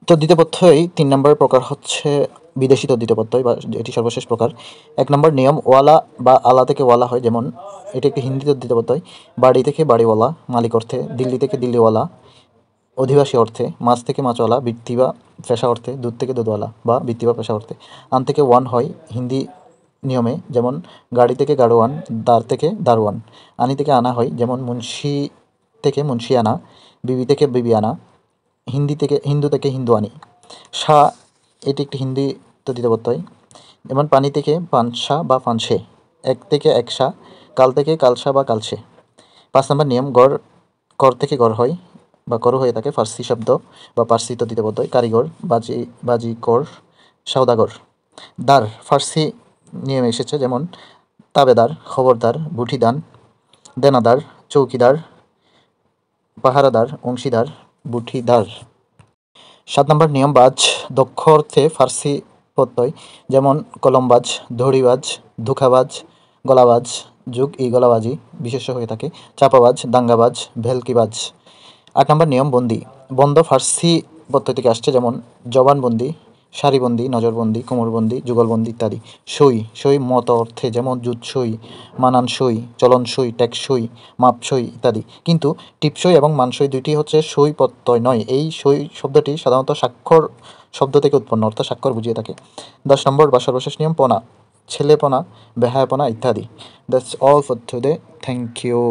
তদ্ধিত প্রত্যয় ৩ নম্বর প্রকার হচ্ছে বিদেশি তদ্ধিত প্রত্যয় বা এটি সর্বশেষ প্রকার। ১ নম্বর নিয়ম, ওয়ালা বা আলা থেকে ওয়ালা হয়, যেমন এটি একটি হিন্দি তদ্ধিত প্রত্যয়। বাড়ি থেকে বাড়িওয়ালা মালিক অর্থে, দিল্লি থেকে দিল্লিওয়ালা অধিবাসী অর্থে, মাছ থেকে মাছওয়ালা বৃত্তি বা পেশা অর্থে, দুধ থেকে দুধওয়ালা বা বৃত্তি বা পেশা অর্থে। আন থেকে ওয়ান হয় হিন্দি নিয়মে, যেমন গাড়ি থেকে গাড়োয়ান, দার থেকে দারোয়ান। আনি থেকে আনা হয়, যেমন মুন্সি থেকে মুন্সি আনা, বিবি থেকে বিবি আনা, হিন্দু থেকে হিন্দু আনি। সা এটি একটি হিন্দি তদ্ধিত প্রত্যয়, যেমন পানি থেকে পানসা বা পানসে, এক থেকে একসা, কাল থেকে কালসা বা কালসে। ৫ নম্বর নিয়ম, কর থেকে গড় হয় বা করও হয়ে থাকে, ফার্সি শব্দ বা পার্সি তদ্ধিত প্রত্যয়। কারিগর, বাজিকর, সওদাগর। দার ফার্সি নিয়মে এসেছে, যেমন তাবেদার, খবরদার, বুঠিদান, দেনাদার, চৌকিদার, পাহারাদার, অংশীদার, বুঠিদার। ৭ নম্বর নিয়ম, বাজ দক্ষ অর্থে ফার্সি প্রত্যয়, যেমন কলমবাজ, ধড়িবাজ, ধোঁকাবাজ, গলাবাজ, যুগ ই গলাবাজি বিশেষ্য হয়ে থাকে, চাপাবাজ, দাঙ্গাবাজ, ভেলকিবাজ। ৮ নম্বর নিয়ম, বন্দি বন্ধ ফার্সি প্রত্যয় থেকে আসছে, যেমন জবানবন্দি, সারিবন্দি, নজরবন্দি, কোমরবন্দি, যুগলবন্দি ইত্যাদি। সই মত অর্থে, যেমন জুৎসই, মানানসই, চলনসই, টেকসই, মাপসই ইত্যাদি। কিন্তু টিপসই এবং মানসই দুইটি হচ্ছে সই প্রত্যয় নয়। এই সই শব্দটি সাধারণত স্বাক্ষর শব্দ থেকে উৎপন্ন, অর্থাৎ স্বাক্ষর বুঝিয়ে থাকে। ১০ নম্বর বা সর্বশেষ নিয়ম, পনা ছেলেপনা, বেহায়াপনা ইত্যাদি। That's all for today. Thank you.